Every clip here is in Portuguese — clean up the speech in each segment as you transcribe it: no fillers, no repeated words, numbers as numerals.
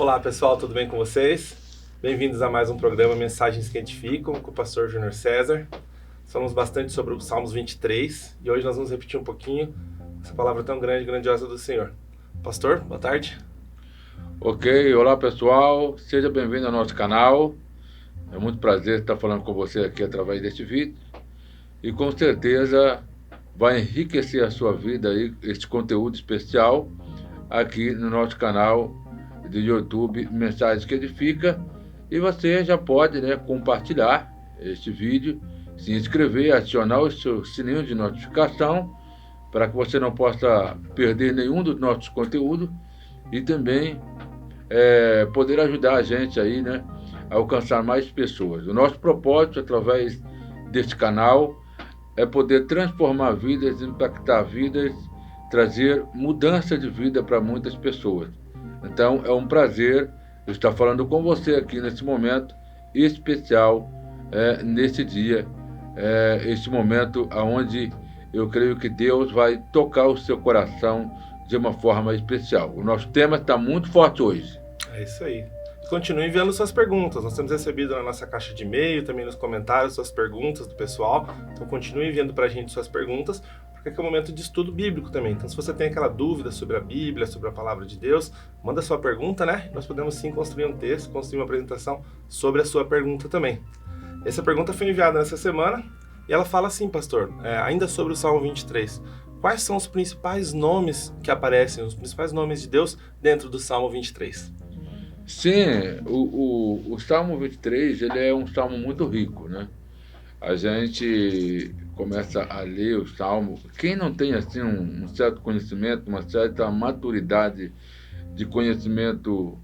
Olá pessoal, tudo bem com vocês? Bem-vindos a mais um programa Mensagens que Edificam com o pastor Júnior César. Falamos bastante sobre o Salmos 23 e hoje nós vamos repetir um pouquinho essa palavra tão grande e grandiosa do Senhor. Pastor, boa tarde. Ok, olá pessoal, seja bem-vindo ao nosso canal. É muito prazer estar falando com você aqui através deste vídeo e com certeza vai enriquecer a sua vida aí, este conteúdo especial aqui no nosso canal de YouTube Mensagens que Edifica. E você já pode, compartilhar este vídeo, se inscrever, acionar o seu sininho de notificação para que você não possa perder nenhum dos nossos conteúdos e também poder ajudar a gente aí, a alcançar mais pessoas. O nosso propósito através deste canal é poder transformar vidas, impactar vidas, trazer mudança de vida para muitas pessoas. Então é um prazer estar falando com você aqui nesse momento especial, nesse dia, este momento onde eu creio que Deus vai tocar o seu coração de uma forma especial. O nosso tema está muito forte hoje. É isso aí. Continue enviando suas perguntas. Nós temos recebido na nossa caixa de e-mail, também nos comentários, suas perguntas do pessoal. Então continue enviando para a gente suas perguntas, porque aqui é um momento de estudo bíblico também. Então se você tem aquela dúvida sobre a Bíblia, sobre a Palavra de Deus, manda sua pergunta, né? Nós podemos sim construir um texto, construir uma apresentação sobre a sua pergunta também. Essa pergunta foi enviada nessa semana e ela fala assim, pastor, ainda sobre o Salmo 23. Quais são os principais nomes que aparecem, os principais nomes de Deus dentro do Salmo 23? Sim, o Salmo 23, ele é um salmo muito rico, né? A gente começa a ler o salmo. Quem não tem assim um certo conhecimento, uma certa maturidade de conhecimento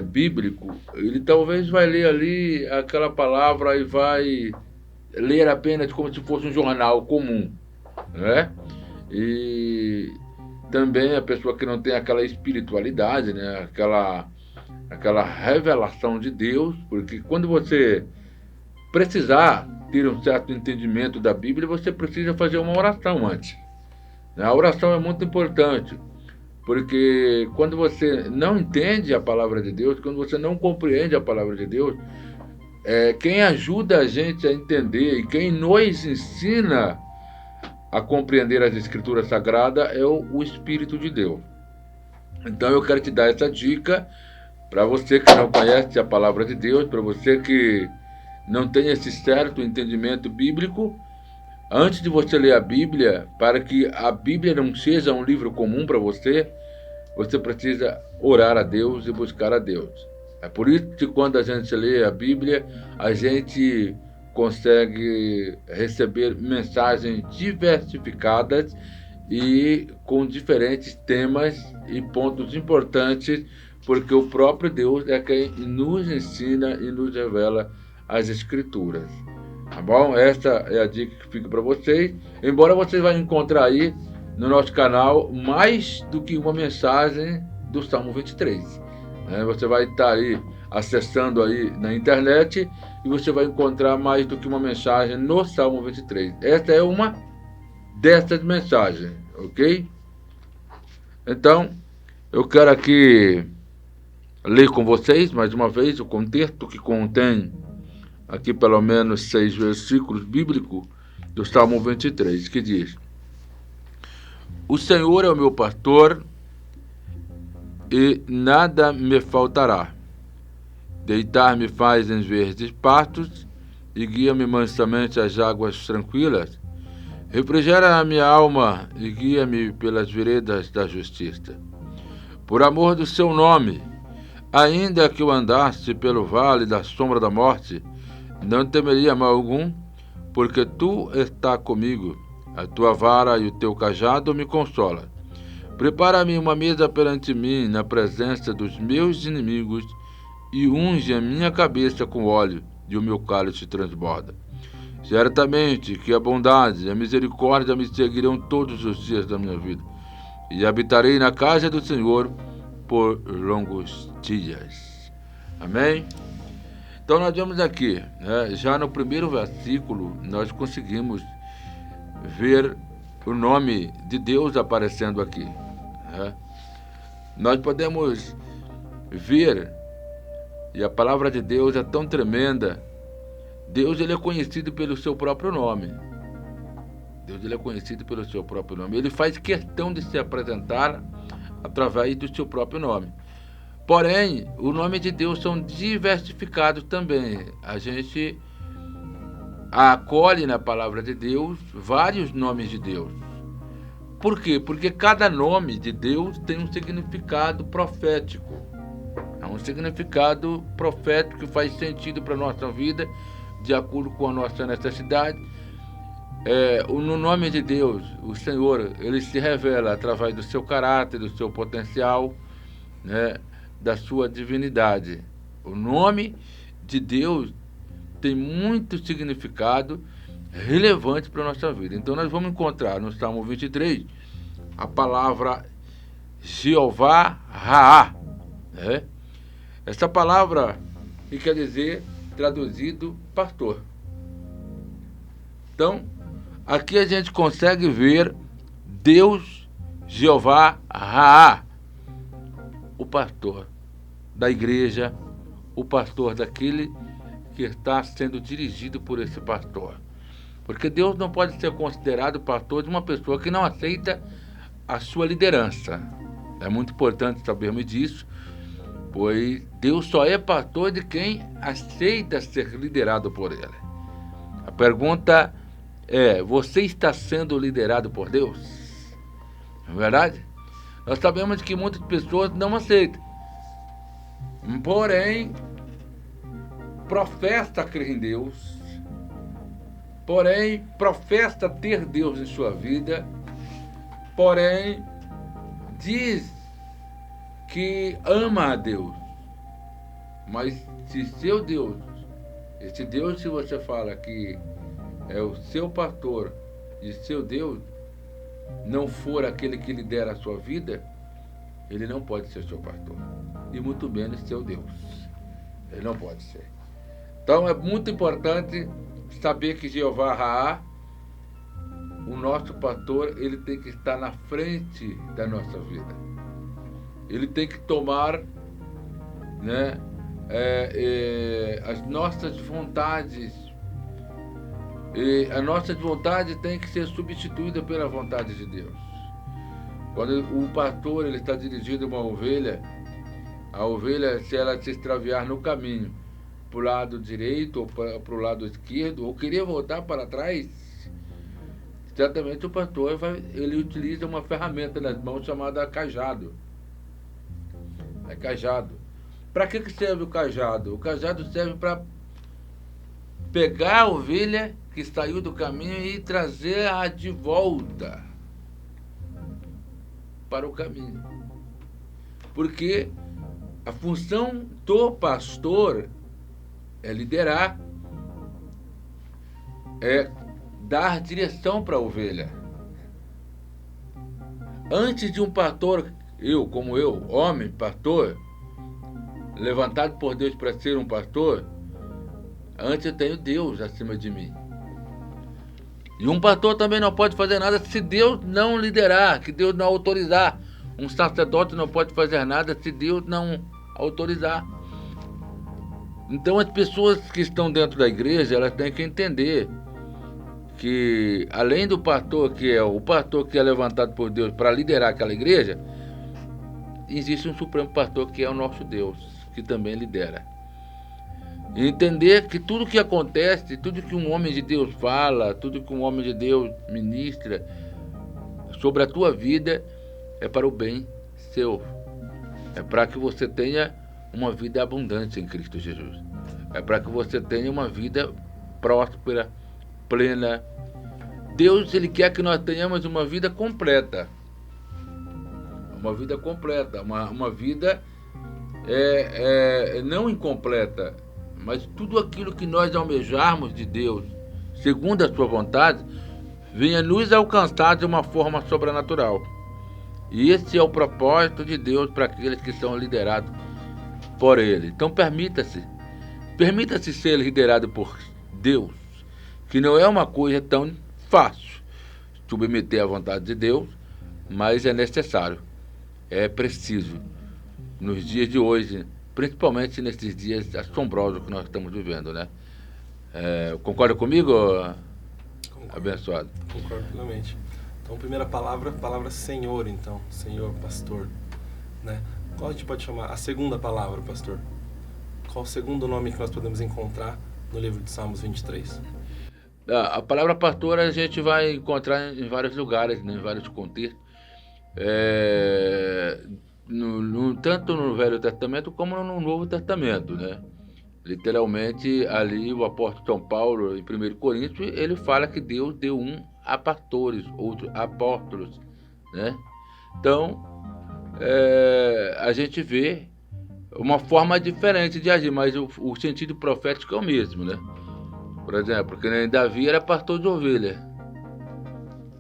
bíblico, ele talvez vai ler ali aquela palavra e vai ler apenas como se fosse um jornal comum, né? E também a pessoa que não tem aquela espiritualidade, né? Aquela revelação de Deus, porque quando você precisar ter um certo entendimento da Bíblia, você precisa fazer uma oração antes. A oração é muito importante, porque quando você não entende a palavra de Deus, quando você não compreende a palavra de Deus, quem ajuda a gente a entender e quem nos ensina a compreender as Escrituras Sagradas é o Espírito de Deus. Então eu quero te dar essa dica para você que não conhece a palavra de Deus, para você que não tem esse certo entendimento bíblico. Antes de você ler a Bíblia, para que a Bíblia não seja um livro comum para você, você precisa orar a Deus e buscar a Deus. É por isso que quando a gente lê a Bíblia, a gente consegue receber mensagens diversificadas e com diferentes temas e pontos importantes, porque o próprio Deus é quem nos ensina e nos revela as Escrituras. Tá bom? Essa é a dica que fica para vocês. Embora vocês vão encontrar aí no nosso canal mais do que uma mensagem do Salmo 23. Você vai estar aí acessando aí na internet e você vai encontrar mais do que uma mensagem no Salmo 23. Esta é uma dessas mensagens, ok? Então, eu quero aqui ler com vocês, mais uma vez, o contexto que contém aqui pelo menos 6 versículos bíblicos do Salmo 23, que diz: O Senhor é o meu pastor e nada me faltará. Deitar-me faz em verdes pastos e guia-me mansamente às águas tranquilas. Refrigera a minha alma e guia-me pelas veredas da justiça. Por amor do seu nome, ainda que eu andasse pelo vale da sombra da morte, não temeria mal algum, porque tu está comigo. A tua vara e o teu cajado me consolam. Prepara-me uma mesa perante mim, na presença dos meus inimigos, e unge a minha cabeça com óleo, e o meu cálice transborda. Certamente que a bondade e a misericórdia me seguirão todos os dias da minha vida, e habitarei na casa do Senhor por longos dias. Amém? Então nós vemos aqui, já no primeiro versículo, nós conseguimos ver o nome de Deus aparecendo aqui. Nós podemos ver, e a palavra de Deus é tão tremenda. Deus, ele é conhecido pelo seu próprio nome. Deus, ele é conhecido pelo seu próprio nome. Ele faz questão de se apresentar através do seu próprio nome. Porém, o nome de Deus são diversificados também. A gente acolhe na palavra de Deus vários nomes de Deus. Por quê? Porque cada nome de Deus tem um significado profético. É um significado profético que faz sentido para a nossa vida, de acordo com a nossa necessidade. No nome de Deus, o Senhor, ele se revela através do seu caráter, do seu potencial, né, da sua divinidade. O nome de Deus tem muito significado relevante para a nossa vida. Então nós vamos encontrar no Salmo 23 a palavra Jeová Raá, né? Essa palavra que quer dizer, traduzido, pastor. Então, aqui a gente consegue ver Deus, Jeová Raá, o pastor da igreja, o pastor daquele que está sendo dirigido por esse pastor. Porque Deus não pode ser considerado pastor de uma pessoa que não aceita a sua liderança. É muito importante sabermos disso, pois Deus só é pastor de quem aceita ser liderado por ele. A pergunta é: você está sendo liderado por Deus? Não é verdade? Nós sabemos que muitas pessoas não aceitam. Porém, professa crer em Deus. Porém, professa ter Deus em sua vida. Porém, diz que ama a Deus. Mas se seu Deus, esse Deus que você fala que é o seu pastor e seu Deus, não for aquele que lidera a sua vida, ele não pode ser seu pastor. E muito menos seu Deus. Ele não pode ser. Então é muito importante saber que Jeová Raá, o nosso pastor, ele tem que estar na frente da nossa vida. Ele tem que tomar, né, as nossas vontades. E a nossa vontade tem que ser substituída pela vontade de Deus. Quando o pastor ele está dirigindo uma ovelha, a ovelha, se ela se extraviar no caminho, para o lado direito ou para o lado esquerdo, ou querer voltar para trás, certamente o pastor ele utiliza uma ferramenta nas mãos chamada cajado. É cajado. Para que serve o cajado? O cajado serve para pegar a ovelha que saiu do caminho e trazer-a de volta para o caminho. Porque a função do pastor é liderar, é dar direção para a ovelha. Antes de um pastor, como eu, homem, pastor, levantado por Deus para ser um pastor, antes eu tenho Deus acima de mim. E um pastor também não pode fazer nada se Deus não liderar, que Deus não autorizar. Um sacerdote não pode fazer nada se Deus não autorizar. Então as pessoas que estão dentro da igreja, elas têm que entender que além do pastor, que é o pastor que é levantado por Deus para liderar aquela igreja, existe um supremo pastor que é o nosso Deus, que também lidera. E entender que tudo que acontece, tudo que um homem de Deus fala, tudo que um homem de Deus ministra sobre a tua vida é para o bem seu. É para que você tenha uma vida abundante em Cristo Jesus. É para que você tenha uma vida próspera, plena. Deus, ele quer que nós tenhamos uma vida completa. Uma vida completa, uma vida não incompleta, mas tudo aquilo que nós almejarmos de Deus, segundo a sua vontade, venha nos alcançar de uma forma sobrenatural. E esse é o propósito de Deus para aqueles que são liderados por Ele. Então permita-se ser liderado por Deus, que não é uma coisa tão fácil submeter à vontade de Deus, mas é necessário, é preciso. nos dias de hoje, principalmente nesses dias assombrosos que nós estamos vivendo, né? Concorda comigo, Concordo, abençoado? concordo plenamente. Então, primeira palavra, palavra Senhor, então. Senhor, pastor, né? Qual a gente pode chamar? A segunda palavra, pastor. Qual o segundo nome que nós podemos encontrar no livro de Salmos 23? A palavra pastor a gente vai encontrar em vários lugares, né, em vários contextos. Tanto no Velho Testamento como no Novo Testamento, né? Literalmente, ali o apóstolo São Paulo, em 1 Coríntios, ele fala que Deus deu um a pastores, outro a apóstolos, né? Então, a gente vê uma forma diferente de agir, mas o sentido profético é o mesmo, né? Por exemplo, que nem Davi era pastor de ovelha.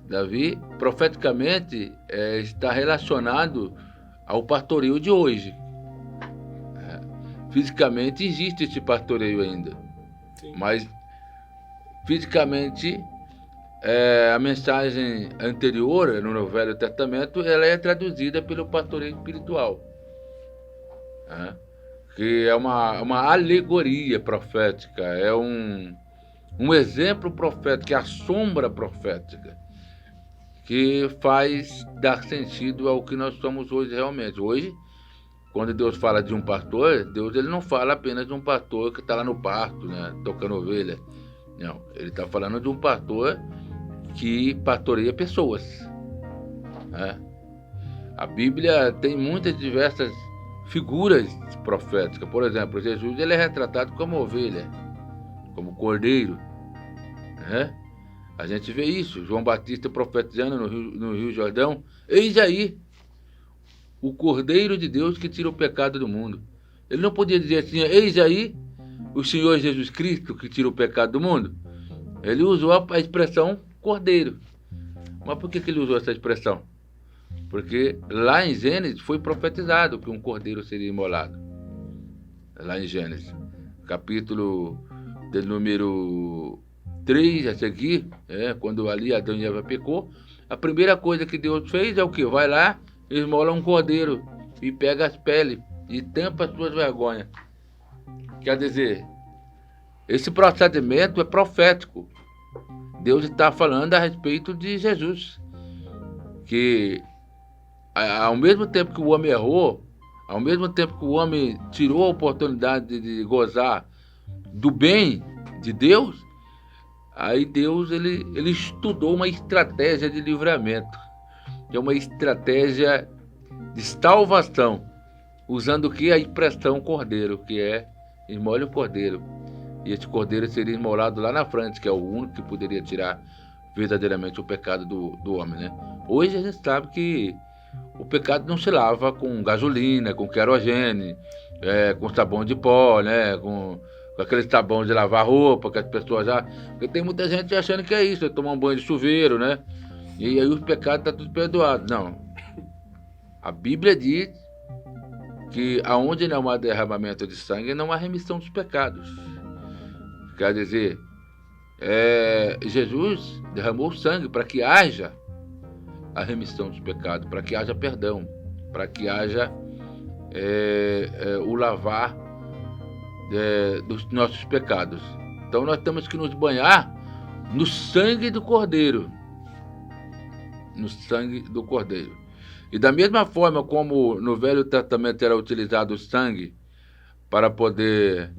Davi, profeticamente, está relacionado ao pastoreio de hoje. Fisicamente existe esse pastoreio ainda, Sim. mas fisicamente a mensagem anterior no Velho Testamento ela é traduzida pelo pastoreio espiritual, né? Que é uma alegoria profética, é um exemplo profético, é a sombra profética que faz dar sentido ao que nós somos hoje realmente. Hoje, quando Deus fala de um pastor, Deus ele não fala apenas de um pastor que está lá no pasto, né, tocando ovelha. Não, ele está falando de um pastor que pastoreia pessoas, né? A Bíblia tem muitas diversas figuras proféticas. Por exemplo, Jesus ele é retratado como ovelha, como cordeiro, né? A gente vê isso, João Batista profetizando no Rio Jordão: eis aí o Cordeiro de Deus que tira o pecado do mundo. Ele não podia dizer assim: eis aí o Senhor Jesus Cristo que tira o pecado do mundo. Ele usou a expressão cordeiro. Mas por que ele usou essa expressão? Porque lá em Gênesis foi profetizado que um cordeiro seria imolado. Lá em Gênesis, capítulo de número 3 a seguir, quando ali Adão e Eva pecou, a primeira coisa que Deus fez é o quê? Vai lá, esmola um cordeiro e pega as peles e tampa as suas vergonhas. Quer dizer, esse procedimento é profético. Deus está falando a respeito de Jesus, que ao mesmo tempo que o homem errou, ao mesmo tempo que o homem tirou a oportunidade de gozar do bem de Deus, aí Deus ele estudou uma estratégia de livramento, que é uma estratégia de salvação, usando o que? A expressão cordeiro, que é esmole o cordeiro. E esse cordeiro seria esmolado lá na frente, que é o único que poderia tirar verdadeiramente o pecado do homem, né? Hoje a gente sabe que o pecado não se lava com gasolina, com querosene, com sabão de pó, né? Com aquele sabão de lavar roupa que as pessoas já... Porque tem muita gente achando que é isso, é tomar um banho de chuveiro, né? E aí os pecados estão tudo perdoados. Não. A Bíblia diz que aonde não há derramamento de sangue, não há remissão dos pecados. Quer dizer, Jesus derramou sangue para que haja a remissão dos pecados, para que haja perdão, para que haja o lavar dos nossos pecados. Então nós temos que nos banhar no sangue do Cordeiro. No sangue do Cordeiro. E da mesma forma como no Velho Testamento era utilizado o sangue para poder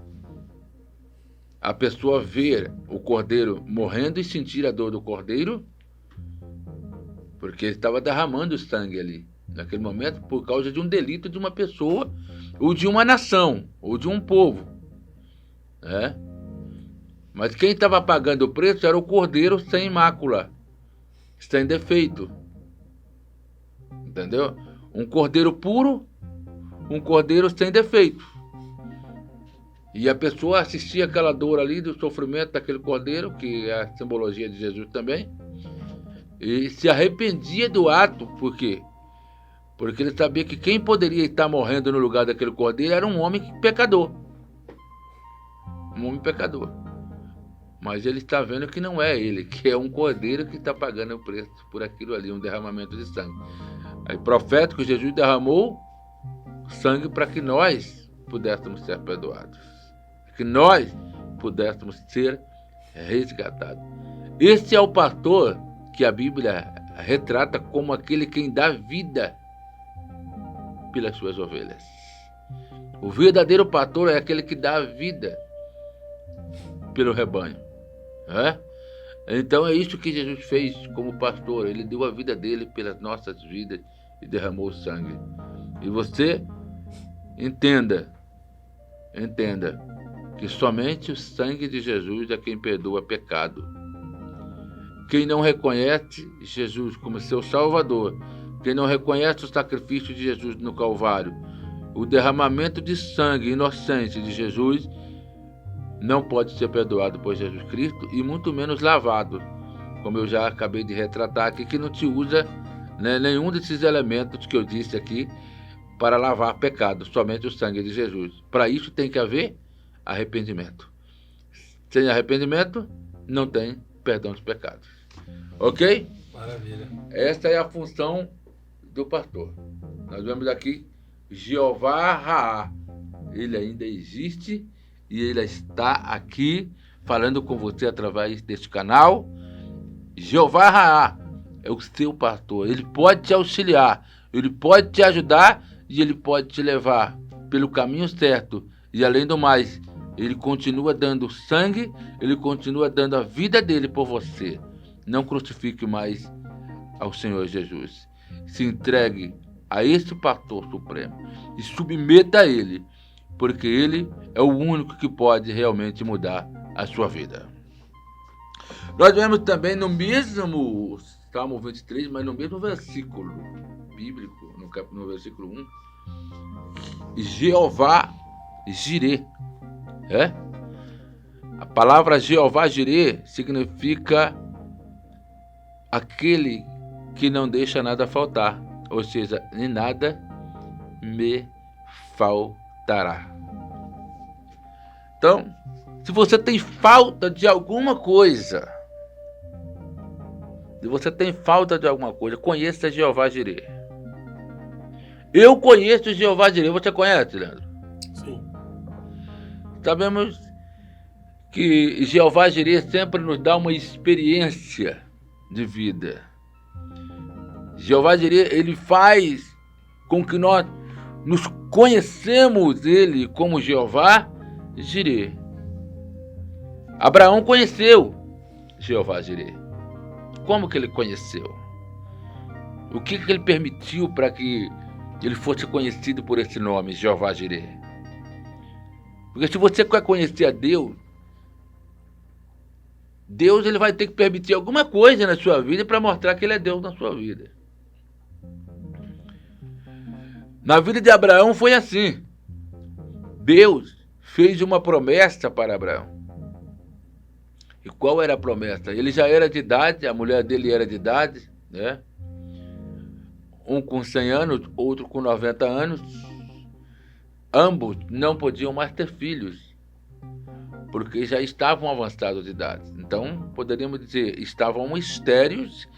a pessoa ver o Cordeiro morrendo e sentir a dor do Cordeiro, porque ele estava derramando sangue ali, naquele momento, por causa de um delito de uma pessoa, ou de uma nação, ou de um povo, né? Mas quem estava pagando o preço era o Cordeiro sem mácula, sem defeito. Entendeu? Um cordeiro puro, um cordeiro sem defeito. E a pessoa assistia aquela dor ali do sofrimento daquele cordeiro, que é a simbologia de Jesus também, e se arrependia do ato. Por quê? Porque ele sabia que quem poderia estar morrendo no lugar daquele cordeiro era um homem pecador. Um homem pecador. Mas ele está vendo que não é ele, que é um cordeiro que está pagando o preço por aquilo ali, um derramamento de sangue. Aí, profético, Jesus derramou sangue para que nós pudéssemos ser perdoados, que nós pudéssemos ser resgatados. Esse é o pastor que a Bíblia retrata como aquele quem dá vida pelas suas ovelhas. O verdadeiro pastor é aquele que dá vida pelo rebanho. Então é isso que Jesus fez como pastor. Ele deu a vida dele pelas nossas vidas e derramou o sangue. E você entenda que somente o sangue de Jesus é quem perdoa pecado. Quem não reconhece Jesus como seu Salvador, quem não reconhece o sacrifício de Jesus no Calvário, o derramamento de sangue inocente de Jesus, não pode ser perdoado por Jesus Cristo e muito menos lavado, como eu já acabei de retratar aqui, que não se usa nenhum desses elementos que eu disse aqui para lavar pecado, somente o sangue de Jesus. Para isso tem que haver arrependimento. Sem arrependimento, não tem perdão dos pecados. Ok? Maravilha. Essa é a função do pastor. Nós vemos aqui Jeová Raá. Ele ainda existe e ele está aqui falando com você através deste canal. Jeová Raá é o seu pastor. Ele pode te auxiliar, ele pode te ajudar e ele pode te levar pelo caminho certo. E além do mais, ele continua dando sangue, ele continua dando a vida dele por você. Não crucifique mais ao Senhor Jesus. Se entregue a esse pastor supremo e submeta a ele, porque ele é o único que pode realmente mudar a sua vida. Nós vemos também no mesmo Salmo 23, mas no mesmo versículo bíblico, no versículo 1, Jeová Jirê. A palavra Jeová Jirê significa aquele que não deixa nada faltar, ou seja, nem nada me faltará. Então, se você tem falta de alguma coisa, conheça Jeová Jirê. Eu conheço Jeová Jirê. Você conhece, Leandro? Sim. Sabemos que Jeová Jirê sempre nos dá uma experiência de vida. Jeová Jirê, ele faz com que nós nos conhecemos ele como Jeová Jirê. Abraão conheceu Jeová Jirê. Como que ele conheceu? O que ele permitiu para que ele fosse conhecido por esse nome, Jeová Jirê? Porque se você quer conhecer a Deus, ele vai ter que permitir alguma coisa na sua vida para mostrar que ele é Deus na sua vida. Na vida de Abraão foi assim. Deus fez uma promessa para Abraão. E qual era a promessa? Ele já era de idade, a mulher dele era de idade, né? Um com 100 anos, outro com 90 anos. Ambos não podiam mais ter filhos, porque já estavam avançados de idade. Então, poderíamos dizer, estavam estéreis,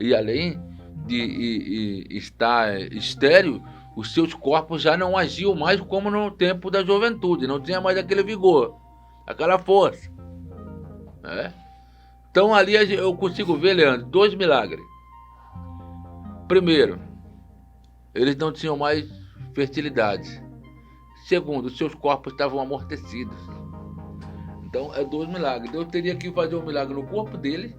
e além de estar estéril, os seus corpos já não agiam mais como no tempo da juventude, não tinha mais aquele vigor, aquela força. Então, ali eu consigo ver, Leandro, 2 milagres. Primeiro, eles não tinham mais fertilidade. Segundo, seus corpos estavam amortecidos. Então, é 2 milagres. Deus teria que fazer um milagre no corpo dele,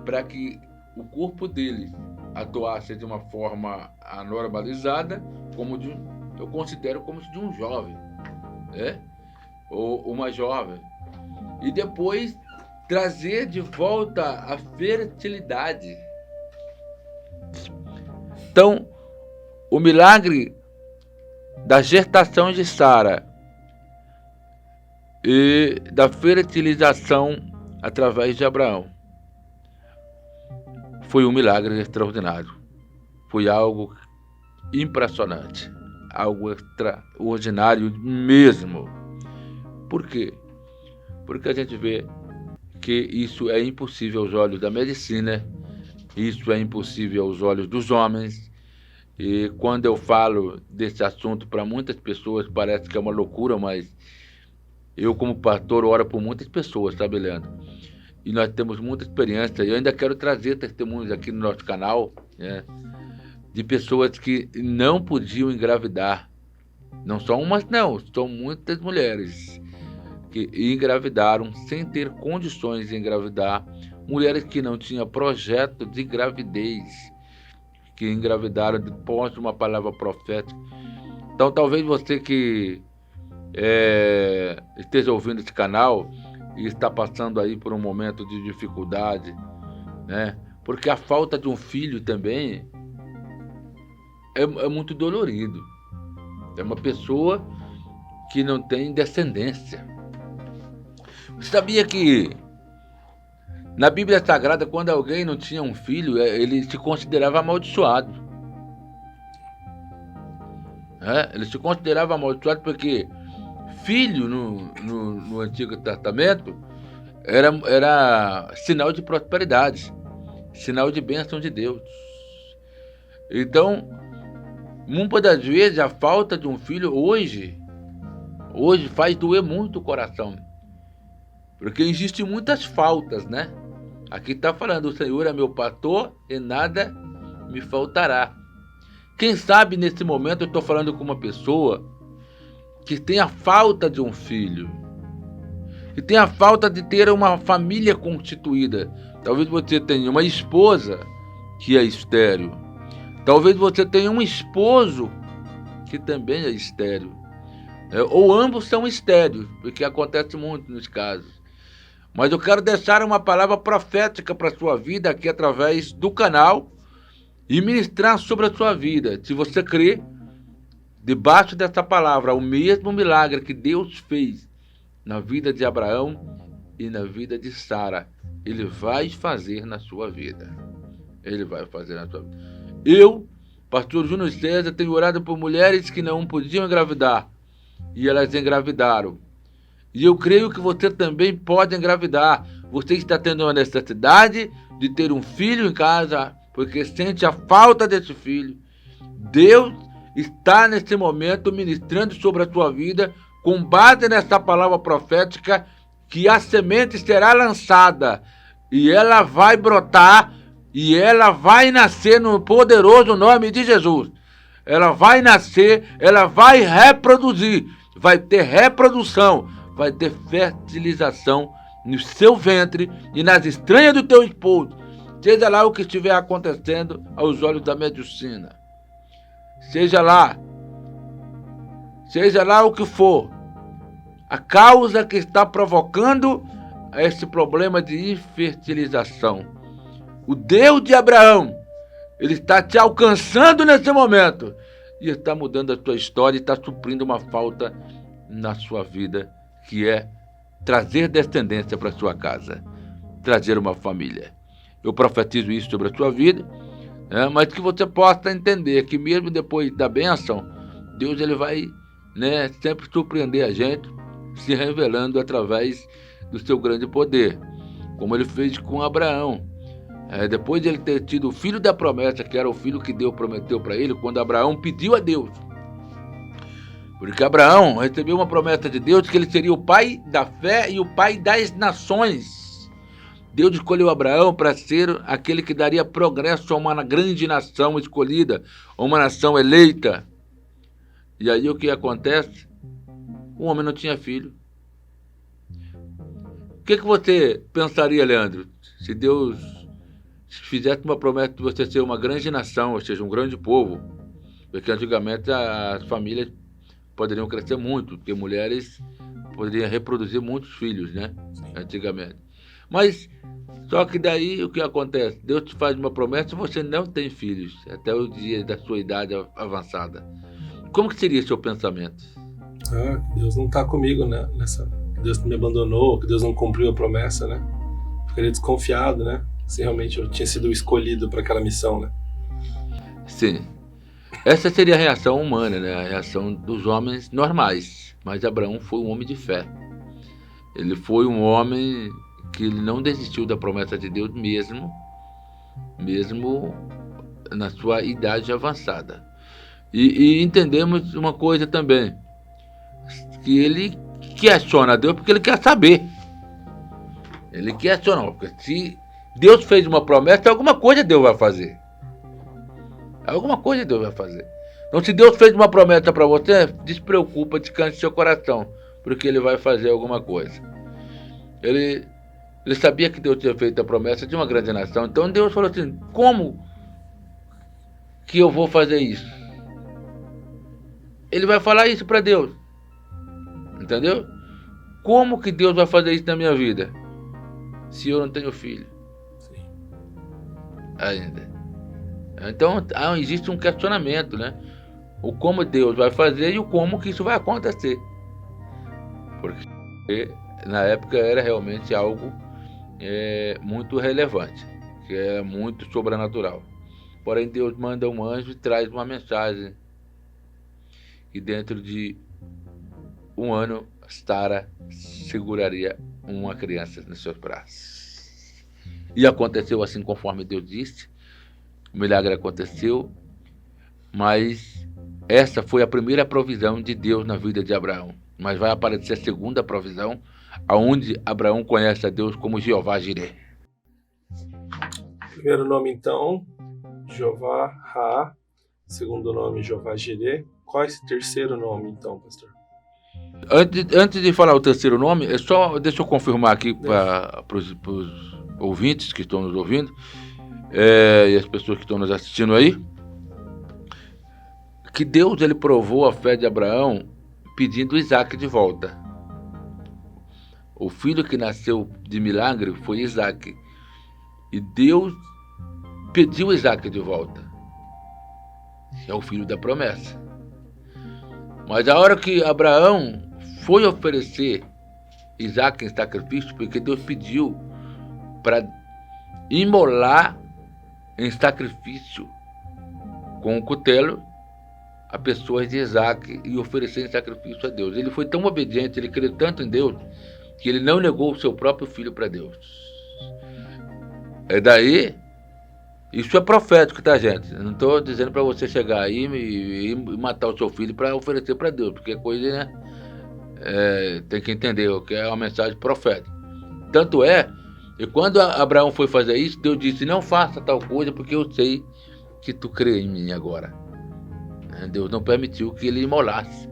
para que o corpo dele atuasse de uma forma anormalizada, eu considero como de um jovem, ou uma jovem. E depois trazer de volta a fertilidade. Então, o milagre da gestação de Sara e da fertilização através de Abraão foi um milagre extraordinário. Foi algo impressionante, algo extraordinário mesmo. Por quê? Porque a gente vê que isso é impossível aos olhos da medicina, isso é impossível aos olhos dos homens, E quando eu falo desse assunto para muitas pessoas, parece que é uma loucura, mas eu, como pastor, oro por muitas pessoas, sabe, Leandro? E nós temos muita experiência. Eu ainda quero trazer testemunhos aqui no nosso canal, né, de pessoas que não podiam engravidar. Não são umas, não, são muitas mulheres que engravidaram sem ter condições de engravidar. Mulheres que não tinham projeto de gravidez, que engravidaram depois de uma palavra profética. Então, talvez você que esteja ouvindo esse canal e está passando aí por um momento de dificuldade, né? Porque a falta de um filho também é muito dolorido. É uma pessoa que não tem descendência. Você sabia que na Bíblia Sagrada, quando alguém não tinha um filho, ele se considerava amaldiçoado. Ele se considerava amaldiçoado porque filho no Antigo Testamento era sinal de prosperidade, sinal de bênção de Deus. Então, muitas das vezes a falta de um filho hoje faz doer muito o coração, porque existem muitas faltas, né? Aqui está falando: o Senhor é meu pastor e nada me faltará. Quem sabe nesse momento eu estou falando com uma pessoa que tem a falta de um filho, que tem a falta de ter uma família constituída. Talvez você tenha uma esposa que é estéril. Talvez você tenha um esposo que também é estéril. Ou ambos são estéreis, porque acontece muito nos casos. Mas eu quero deixar uma palavra profética para a sua vida aqui através do canal e ministrar sobre a sua vida. Se você crê, debaixo dessa palavra, o mesmo milagre que Deus fez na vida de Abraão e na vida de Sara, Ele vai fazer na sua vida. Ele vai fazer na sua vida. Eu, pastor Júnior César, tenho orado por mulheres que não podiam engravidar e elas engravidaram. E eu creio que você também pode engravidar. Você está tendo uma necessidade de ter um filho em casa, porque sente a falta desse filho. Deus está nesse momento ministrando sobre a sua vida, com base nessa palavra profética, que a semente será lançada e ela vai brotar e ela vai nascer no poderoso nome de Jesus. Ela vai nascer, ela vai reproduzir, vai ter reprodução, vai ter fertilização no seu ventre e nas estranhas do teu esposo, seja lá o que estiver acontecendo aos olhos da medicina. Seja lá o que for, a causa que está provocando esse problema de infertilização. O Deus de Abraão, Ele está te alcançando nesse momento e está mudando a tua história e está suprindo uma falta na sua vida, que é trazer descendência para a sua casa, trazer uma família. Eu profetizo isso sobre a sua vida, mas que você possa entender que mesmo depois da bênção, Deus ele vai, sempre surpreender a gente, se revelando através do seu grande poder, como ele fez com Abraão. Depois de ele ter tido o filho da promessa, que era o filho que Deus prometeu para ele, quando Abraão pediu a Deus, porque Abraão recebeu uma promessa de Deus que ele seria o pai da fé e o pai das nações. Deus escolheu Abraão para ser aquele que daria progresso a uma grande nação escolhida, a uma nação eleita. E aí o que acontece? O homem não tinha filho. O que você pensaria, Leandro, se Deus fizesse uma promessa de você ser uma grande nação, ou seja, um grande povo? Porque antigamente as famílias poderiam crescer muito, porque mulheres poderiam reproduzir muitos filhos, né? Sim. Antigamente. Mas, só que daí o que acontece? Deus te faz uma promessa e você não tem filhos, até o dia da sua idade avançada. Como que seria seu pensamento? Deus não está comigo, né? Deus me abandonou, que Deus não cumpriu a promessa, né? Ficaria desconfiado, né? Se realmente eu tinha sido escolhido para aquela missão, né? Sim. Essa seria a reação humana, né? A reação dos homens normais. Mas Abraão foi um homem de fé. Ele foi um homem que não desistiu da promessa de Deus mesmo na sua idade avançada. E entendemos uma coisa também, que ele questiona a Deus porque ele quer saber. Ele questiona, porque se Deus fez uma promessa, alguma coisa Deus vai fazer. Alguma coisa Deus vai fazer. Então, se Deus fez uma promessa para você, despreocupa, descanse seu coração, porque Ele vai fazer alguma coisa. Ele sabia que Deus tinha feito a promessa de uma grande nação. Então Deus falou assim, como que eu vou fazer isso? Ele vai falar isso para Deus. Entendeu? Como que Deus vai fazer isso na minha vida? Se eu não tenho filho. Sim. Ainda. Então existe um questionamento, né? O como Deus vai fazer e o como que isso vai acontecer. Porque na época era realmente algo muito relevante, que é muito sobrenatural. Porém, Deus manda um anjo e traz uma mensagem que dentro de um ano Sara seguraria uma criança nos seus braços. E aconteceu assim conforme Deus disse. O milagre aconteceu, mas essa foi a primeira provisão de Deus na vida de Abraão. Mas vai aparecer a segunda provisão, aonde Abraão conhece a Deus como Jeová Jireh. Primeiro nome, então, Jeová Ra. Segundo nome, Jeová Jireh. Qual é esse terceiro nome, então, pastor? Antes de falar o terceiro nome, deixa eu confirmar aqui para os ouvintes que estão nos ouvindo, e as pessoas que estão nos assistindo aí, que Deus ele provou a fé de Abraão pedindo Isaac de volta. O filho que nasceu de milagre foi Isaac. E Deus pediu Isaac de volta. É o filho da promessa. Mas a hora que Abraão foi oferecer Isaac em sacrifício, porque Deus pediu para imolar em sacrifício com o cutelo a pessoas de Isaac e oferecer em sacrifício a Deus. Ele foi tão obediente, ele creu tanto em Deus, que ele não negou o seu próprio filho para Deus. É daí, isso é profético, tá, gente? Eu não estou dizendo para você chegar aí e matar o seu filho para oferecer para Deus, porque é coisa, né? Tem que entender o que é uma mensagem profética. Tanto é, que quando Abraão foi fazer isso, Deus disse, não faça tal coisa, porque eu sei que tu crê em mim agora. Deus não permitiu que ele imolasse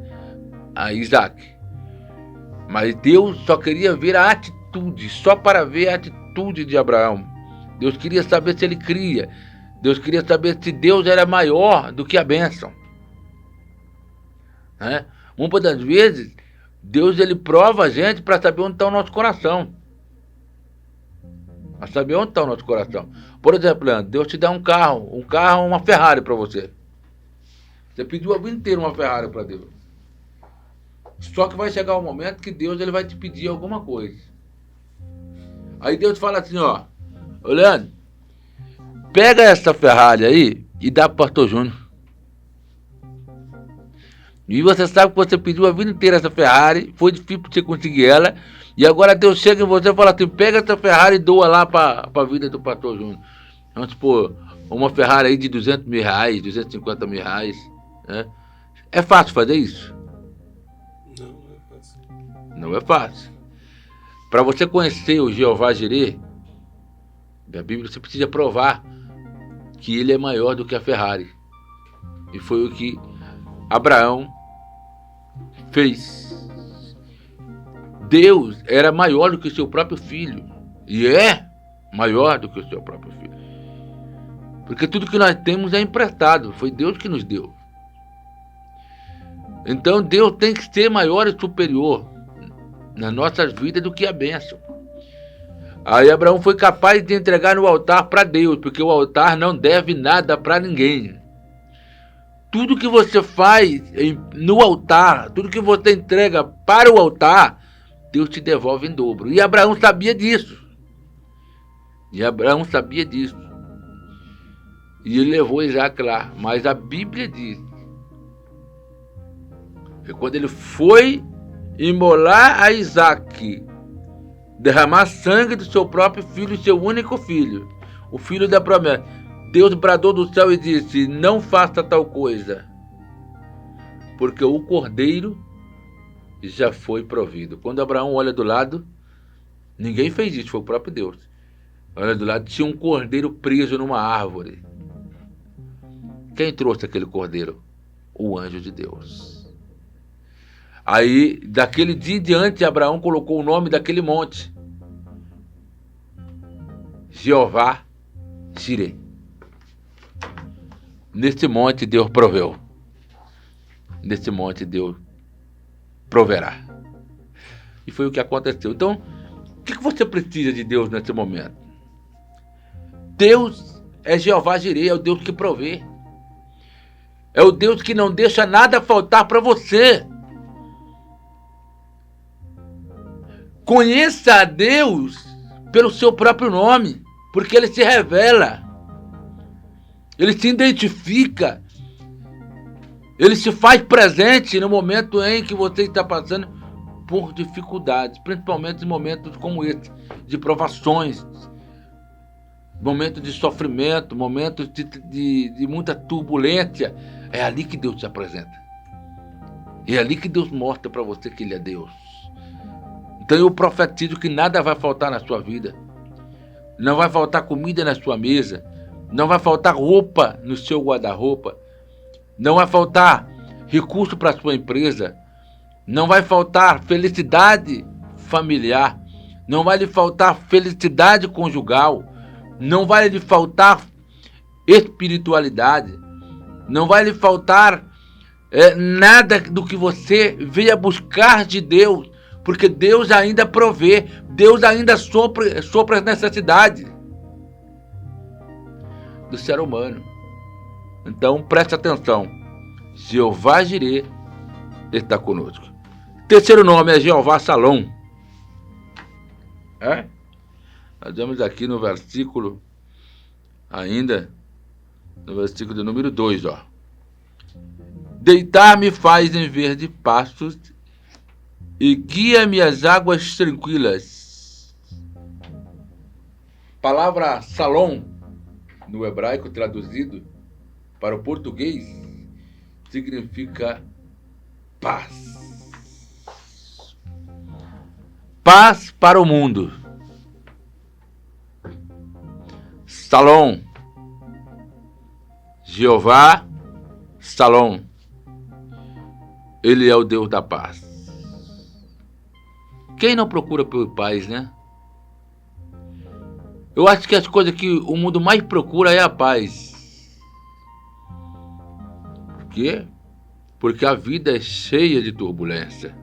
a Isaac. Mas Deus só queria ver a atitude, só para ver a atitude de Abraão. Deus queria saber se ele cria. Deus queria saber se Deus era maior do que a bênção. Muitas das vezes, Deus ele prova a gente para saber onde está o nosso coração. Para saber onde está o nosso coração. Por exemplo, Leandro, Deus te dá um carro, uma Ferrari para você. Você pediu a vida inteira uma Ferrari para Deus. Só que vai chegar um momento que Deus ele vai te pedir alguma coisa. Aí Deus fala assim, ó, Leandro, pega essa Ferrari aí e dá pro pastor Júnior. E você sabe que você pediu a vida inteira essa Ferrari, foi difícil pra você conseguir ela, e agora Deus chega em você e fala assim, pega essa Ferrari e doa lá pra vida do pastor Júnior. Vamos supor, uma Ferrari aí de 200 mil reais, 250 mil reais. Né? É fácil fazer isso? Não é fácil. Não é fácil. Para você conhecer o Jeová Jireh, da Bíblia, você precisa provar que ele é maior do que a Ferrari. E foi o que Abraão fez. Deus era maior do que o seu próprio filho. E é maior do que o seu próprio filho. Porque tudo que nós temos é emprestado. Foi Deus que nos deu. Então Deus tem que ser maior e superior nas nossas vidas do que a bênção. Aí Abraão foi capaz de entregar no altar para Deus, porque o altar não deve nada para ninguém. Tudo que você faz no altar, tudo que você entrega para o altar, Deus te devolve em dobro. E Abraão sabia disso. E ele levou Isaac lá. Mas a Bíblia diz que quando ele foi imolar a Isaac, derramar sangue do seu próprio filho, seu único filho, o filho da promessa, Deus bradou do céu e disse: não faça tal coisa, porque o cordeiro já foi provido. Quando Abraão olha do lado, ninguém fez isso, foi o próprio Deus. Olha do lado, tinha um cordeiro preso numa árvore. Quem trouxe aquele cordeiro? O anjo de Deus. Aí, daquele dia em diante, Abraão colocou o nome daquele monte: Jeová Jireh. Nesse monte Deus proveu. Nesse monte Deus proverá. E foi o que aconteceu. Então, o que você precisa de Deus nesse momento? Deus é Jeová Jireh, é o Deus que provê. É o Deus que não deixa nada faltar para você. Conheça a Deus pelo seu próprio nome, porque Ele se revela. Ele se identifica. Ele se faz presente no momento em que você está passando por dificuldades, principalmente em momentos como esse, de provações, momentos de sofrimento, momentos de muita turbulência. É ali que Deus se apresenta. É ali que Deus mostra para você que Ele é Deus. Então eu profetizo que nada vai faltar na sua vida. Não vai faltar comida na sua mesa. Não vai faltar roupa no seu guarda-roupa. Não vai faltar recurso para a sua empresa. Não vai faltar felicidade familiar. Não vai lhe faltar felicidade conjugal. Não vai lhe faltar espiritualidade. Não vai lhe faltar nada do que você venha buscar de Deus. Porque Deus ainda provê. Deus ainda sopra as necessidades do ser humano. Então preste atenção. Jeová Jireh está conosco. Terceiro nome é Jeová Salom. Nós vamos aqui no versículo, ainda no versículo de número 2, ó. Deitar-me faz em verde pastos e guia-me às águas tranquilas. Palavra Salom, no hebraico traduzido para o português, significa paz. Paz para o mundo. Salom. Jeová Salom. Ele é o Deus da paz. Quem não procura por paz, né? Eu acho que as coisas que o mundo mais procura é a paz. Por quê? Porque a vida é cheia de turbulência.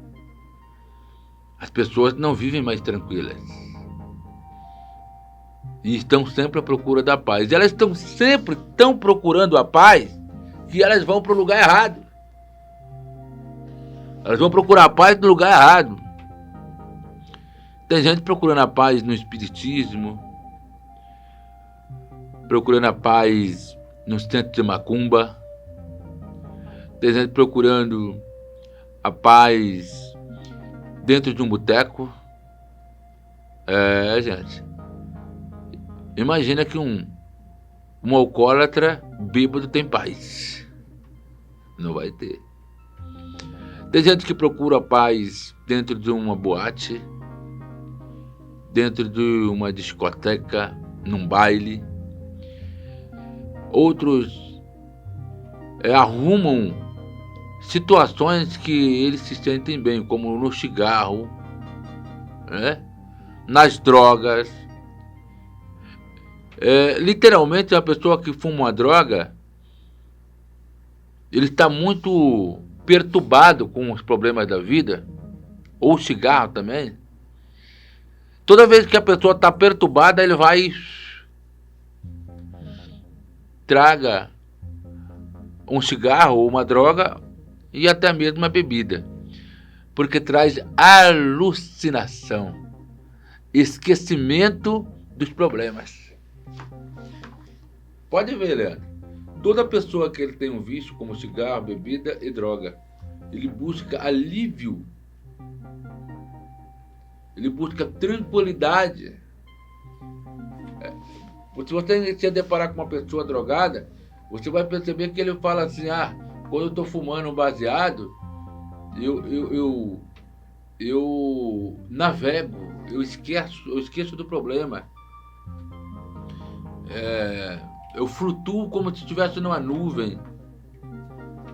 As pessoas não vivem mais tranquilas. E estão sempre à procura da paz. E elas estão procurando a paz, que elas vão para o lugar errado. Elas vão procurar a paz no lugar errado. Tem gente procurando a paz no espiritismo, procurando a paz no centro de macumba. Tem gente procurando a paz dentro de um boteco. Gente. Imagina que um alcoólatra bêbado tem paz. Não vai ter. Tem gente que procura a paz dentro de uma boate, dentro de uma discoteca, num baile. Outros arrumam situações que eles se sentem bem, como no cigarro, nas drogas. Literalmente, a pessoa que fuma uma droga, ele está muito perturbado com os problemas da vida, ou o cigarro também. Toda vez que a pessoa está perturbada, ele vai traga um cigarro ou uma droga e até mesmo uma bebida, porque traz alucinação, esquecimento dos problemas. Pode ver, Leandro. Toda pessoa que ele tem um vício, como cigarro, bebida e droga, ele busca alívio, ele busca tranquilidade, Se você se deparar com uma pessoa drogada, você vai perceber que ele fala assim, quando eu estou fumando um baseado, eu navego, eu esqueço do problema. Eu flutuo como se estivesse numa nuvem.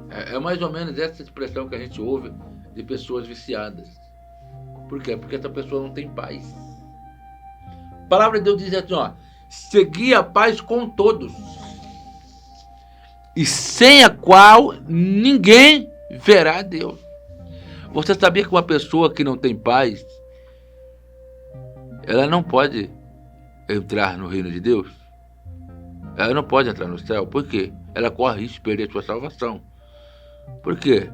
É mais ou menos essa expressão que a gente ouve de pessoas viciadas. Por quê? Porque essa pessoa não tem paz. A palavra de Deus diz assim, segui a paz com todos, e sem a qual ninguém verá Deus. Você sabia que uma pessoa que não tem paz, ela não pode entrar no reino de Deus? Ela não pode entrar no céu. Por quê? Ela corre risco de perder sua salvação. Por quê?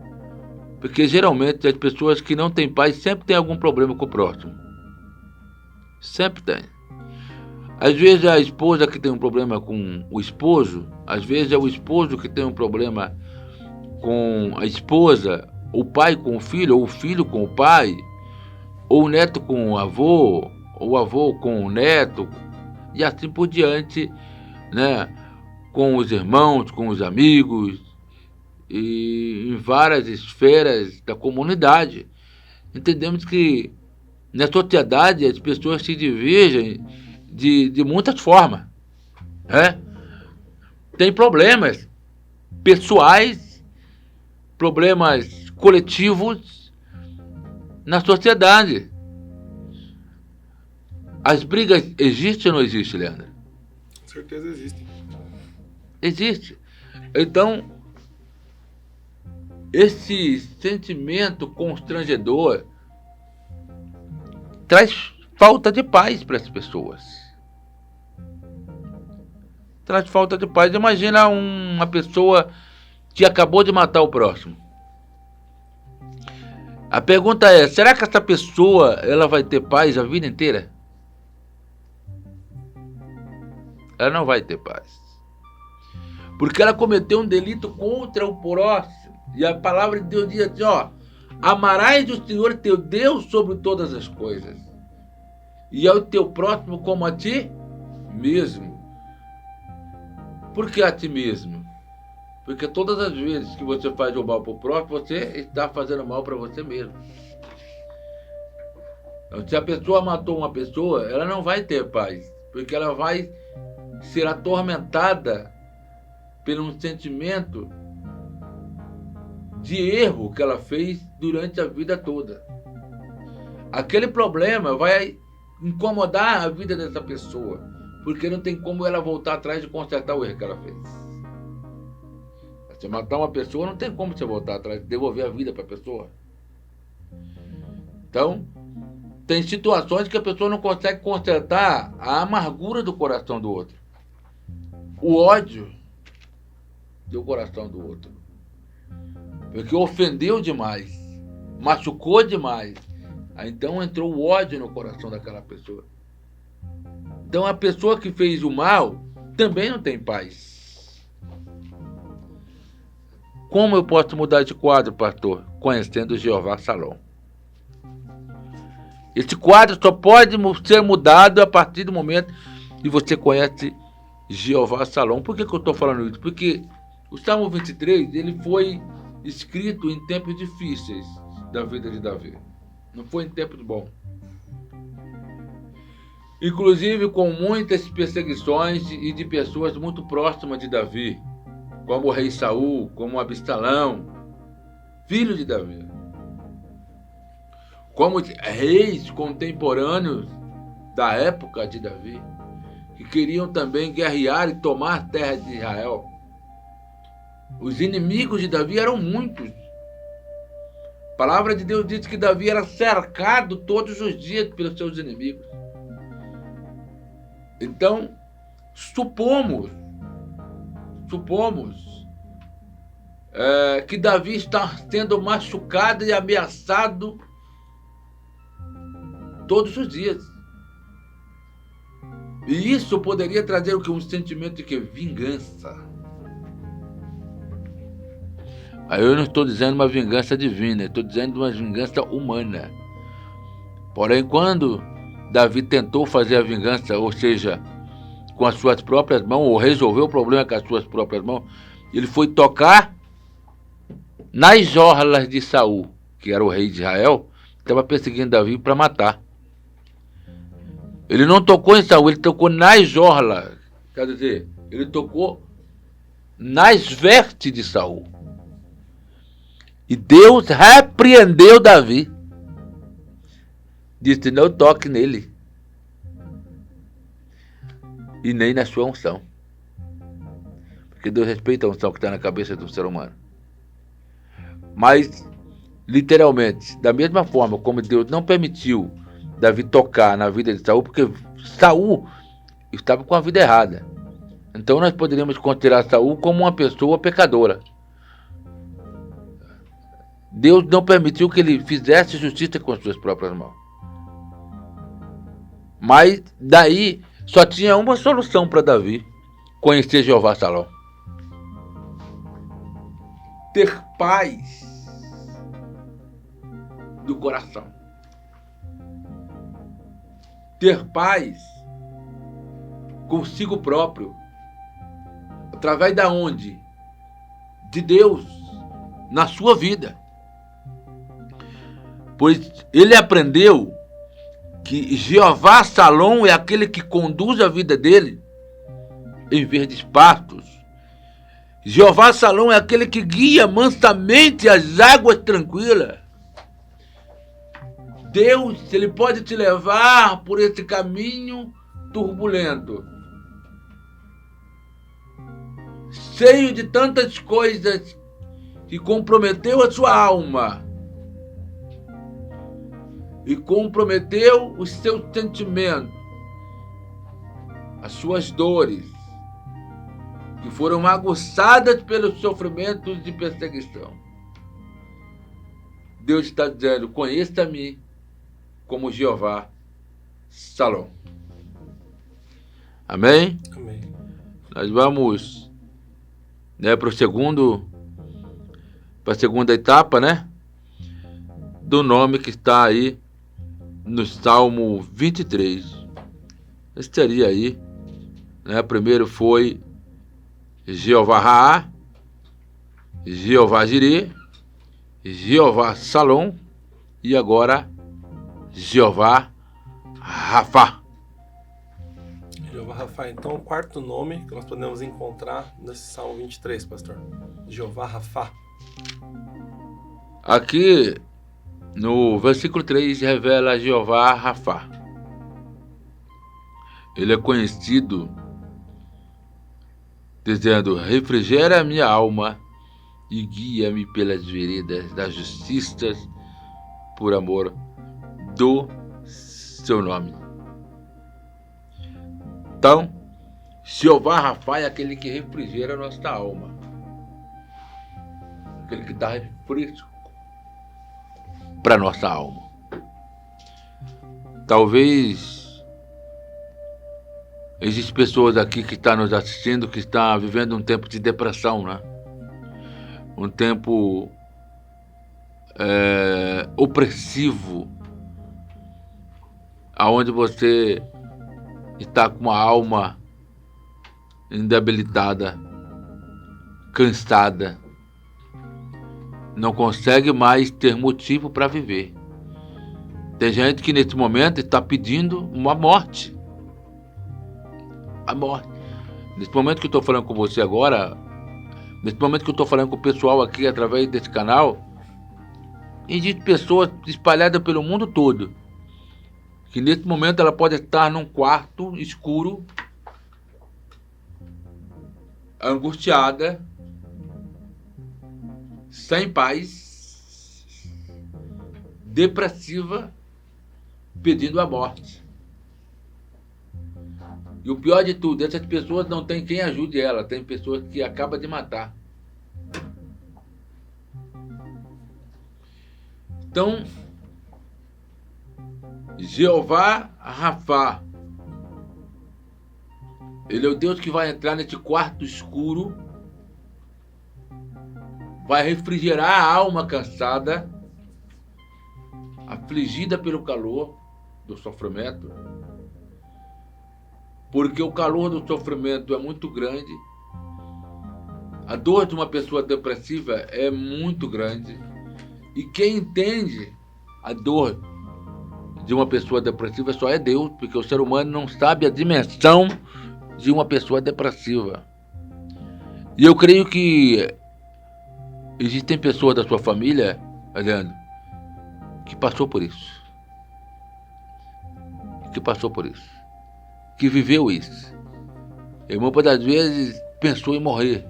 Porque geralmente as pessoas que não têm paz sempre têm algum problema com o próximo. Sempre tem. Às vezes é a esposa que tem um problema com o esposo, às vezes é o esposo que tem um problema com a esposa, o pai com o filho, ou o filho com o pai, ou o neto com o avô, ou o avô com o neto, e assim por diante, né? Com os irmãos, com os amigos, e em várias esferas da comunidade. Entendemos que na sociedade as pessoas se dividem de muitas formas. Tem problemas pessoais, problemas coletivos na sociedade. As brigas existem ou não existem, Leandro? Com certeza existem. Existe. Então, esse sentimento constrangedor traz falta de paz para as pessoas. Traz falta de paz. Imagina uma pessoa que acabou de matar o próximo. A pergunta é, será que essa pessoa ela vai ter paz a vida inteira? Ela não vai ter paz. Porque ela cometeu um delito contra o próximo. E a palavra de Deus diz assim, amarás o Senhor teu Deus sobre todas as coisas, e ao teu próximo como a ti mesmo. Por que a ti mesmo? Porque todas as vezes que você faz o mal para o próximo, você está fazendo mal para você mesmo. Então, se a pessoa matou uma pessoa, ela não vai ter paz, porque ela vai ser atormentada por um sentimento de erro que ela fez durante a vida toda. Aquele problema vai incomodar a vida dessa pessoa, porque não tem como ela voltar atrás e consertar o erro que ela fez. Se matar uma pessoa, não tem como você voltar atrás e devolver a vida para a pessoa. Então, tem situações que a pessoa não consegue consertar a amargura do coração do outro, o ódio do coração do outro, porque ofendeu demais, machucou demais. Então entrou o ódio no coração daquela pessoa. Então a pessoa que fez o mal também não tem paz. Como eu posso mudar de quadro, pastor? Conhecendo Jeová Salom. Esse quadro só pode ser mudado a partir do momento que você conhece Jeová Salom. Por que eu estou falando isso? Porque o Salmo 23 ele foi escrito em tempos difíceis da vida de Davi. Não foi em tempos bons. Inclusive com muitas perseguições e de pessoas muito próximas de Davi, como o rei Saul, como Absalão, filho de Davi. Como reis contemporâneos da época de Davi, que queriam também guerrear e tomar a terra de Israel. Os inimigos de Davi eram muitos. A palavra de Deus diz que Davi era cercado todos os dias pelos seus inimigos. Então, supomos que Davi está sendo machucado e ameaçado todos os dias. E isso poderia trazer o que? Um sentimento de que? Vingança. Aí eu não estou dizendo uma vingança divina, estou dizendo uma vingança humana. Porém, quando Davi tentou fazer a vingança, ou seja, com as suas próprias mãos, ou resolveu o problema com as suas próprias mãos, ele foi tocar nas orlas de Saul, que era o rei de Israel, que estava perseguindo Davi para matar. Ele não tocou em Saul, ele tocou nas orlas. Quer dizer, ele tocou nas vestes de Saul. E Deus repreendeu Davi. Disse, não toque nele. E nem na sua unção. Porque Deus respeita a unção que está na cabeça do ser humano. Mas, literalmente, da mesma forma como Deus não permitiu Davi tocar na vida de Saul, porque Saul estava com a vida errada. Então nós poderíamos considerar Saul como uma pessoa pecadora. Deus não permitiu que ele fizesse justiça com as suas próprias mãos. Mas daí só tinha uma solução para Davi: conhecer Jeová Salom. Ter paz do coração. Ter paz consigo próprio. Através da onde? De Deus, na sua vida. Pois ele aprendeu que Jeová Salom é aquele que conduz a vida dele em verdes pastos. Jeová Salom é aquele que guia mansamente as águas tranquilas. Deus, ele pode te levar por esse caminho turbulento, cheio de tantas coisas que comprometeu a sua alma e comprometeu os seus sentimentos, as suas dores, que foram aguçadas pelos sofrimentos de perseguição. Deus está dizendo, conheça-me como Jeová Salom. Amém? Amém. Nós vamos, para a segunda etapa, do nome que está aí no Salmo 23. Estaria aí, primeiro foi Jeová Raá, Jeová Jireh, Jeová Salom e agora Jeová Rafá. Jeová Rafá, então, o quarto nome que nós podemos encontrar nesse Salmo 23, pastor. Jeová Rafá. Aqui no versículo 3 revela Jeová Rafá. Ele é conhecido dizendo, refrigera a minha alma e guia-me pelas veredas da justiça por amor do seu nome. Então, Jeová Rafá é aquele que refrigera a nossa alma, aquele que dá refresco para nossa alma. Talvez existem pessoas aqui que estão nos assistindo que estão vivendo um tempo de depressão, um tempo opressivo, aonde você está com uma alma debilitada, cansada, não consegue mais ter motivo para viver. Tem gente que nesse momento está pedindo uma morte. A morte. Nesse momento que eu estou falando com você agora, nesse momento que eu estou falando com o pessoal aqui através desse canal, existem pessoas espalhadas pelo mundo todo, que nesse momento ela pode estar num quarto escuro, angustiada, sem paz, depressiva, pedindo a morte. E o pior de tudo, essas pessoas não tem quem ajude ela, tem pessoas que acabam de matar. Então, Jeová Rafá, ele é o Deus que vai entrar nesse quarto escuro, vai refrigerar a alma cansada, afligida pelo calor do sofrimento, porque o calor do sofrimento é muito grande, a dor de uma pessoa depressiva é muito grande, e quem entende a dor de uma pessoa depressiva só é Deus, porque o ser humano não sabe a dimensão de uma pessoa depressiva. E eu creio que existem pessoas da sua família, Leandro, que passou por isso. Que viveu isso. E muitas das vezes pensou em morrer.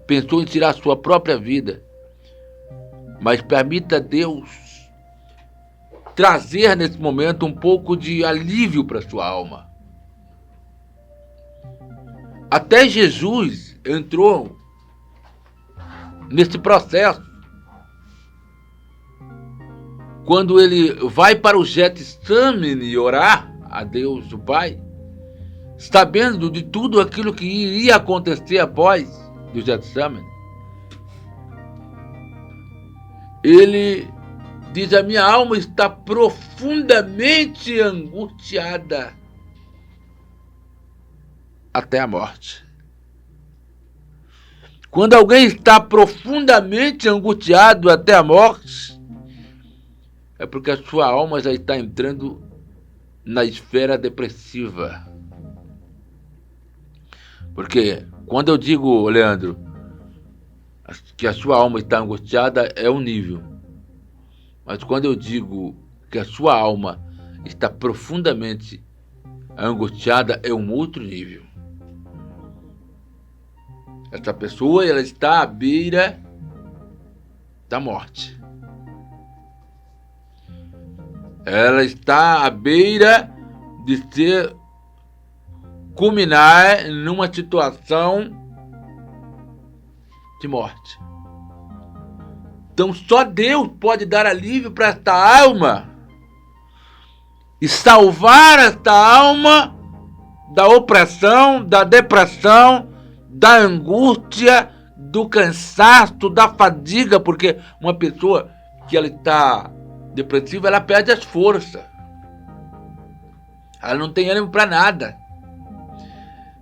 Pensou em tirar a sua própria vida. Mas permita Deus trazer nesse momento um pouco de alívio para a sua alma. Até Jesus entrou nesse processo. Quando ele vai para o Getsemane orar a Deus, o Pai, sabendo de tudo aquilo que iria acontecer após do Getsemane, ele diz: a minha alma está profundamente angustiada até a morte. Quando alguém está profundamente angustiado até a morte, é porque a sua alma já está entrando na esfera depressiva. Porque quando eu digo, Leandro, que a sua alma está angustiada, é um nível. Mas quando eu digo que a sua alma está profundamente angustiada, é um outro nível. Essa pessoa, ela está à beira da morte. Ela está à beira de culminar numa situação de morte. Então só Deus pode dar alívio para esta alma e salvar esta alma da opressão, da depressão, da angústia, do cansaço, da fadiga, porque uma pessoa que ela está depressiva, ela perde as forças. Ela não tem ânimo para nada.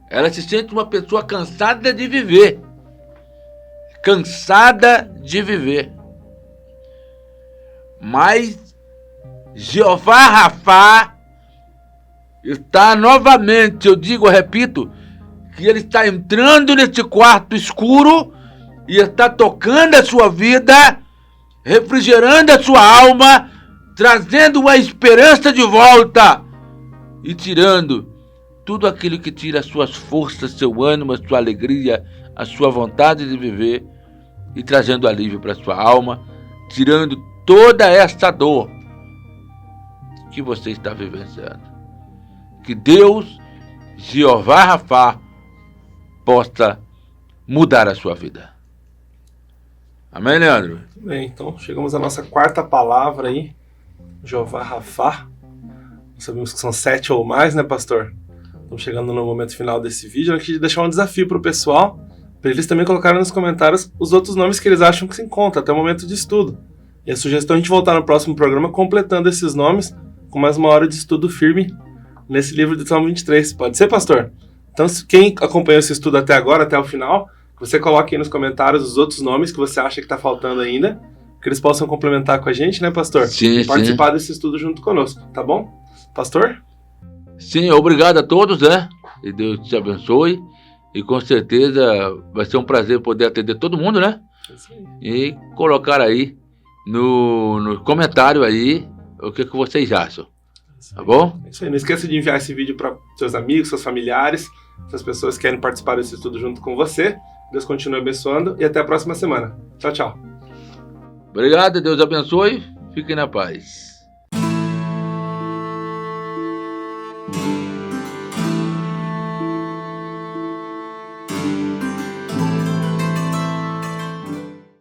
Ela se sente uma pessoa cansada de viver. Cansada de viver. Mas Jeová Rafá está novamente, eu repito, que ele está entrando nesse quarto escuro e está tocando a sua vida, refrigerando a sua alma, trazendo uma esperança de volta e tirando tudo aquilo que tira as suas forças, seu ânimo, a sua alegria, a sua vontade de viver e trazendo alívio para a sua alma, tirando toda essa dor que você está vivenciando. Que Deus, Jeová Rafá, possa mudar a sua vida. Amém, Leandro? Bem, então chegamos à nossa quarta palavra aí, Jeová Rafá. Nós sabemos que são 7 ou mais, né, pastor? Estamos chegando no momento final desse vídeo. Eu queria deixar um desafio para o pessoal, para eles também colocarem nos comentários os outros nomes que eles acham que se encontram até o momento de estudo. E a sugestão é a gente voltar no próximo programa completando esses nomes com mais uma hora de estudo firme nesse livro de Salmo 23. Pode ser, pastor? Então, quem acompanhou esse estudo até agora, até o final, você coloque aí nos comentários os outros nomes que você acha que está faltando ainda, que eles possam complementar com a gente, né, pastor? Sim, e participar desse estudo junto conosco, tá bom? Pastor? Sim, obrigado a todos, né? E Deus te abençoe. E com certeza vai ser um prazer poder atender todo mundo, né? E colocar aí no comentário aí o que vocês acham. Tá bom? Isso aí. Não esqueça de enviar esse vídeo para seus amigos, seus familiares, essas pessoas que querem participar desse estudo junto com você. Deus continue abençoando e até a próxima semana. Tchau, tchau. Obrigado, Deus abençoe. Fiquem na paz.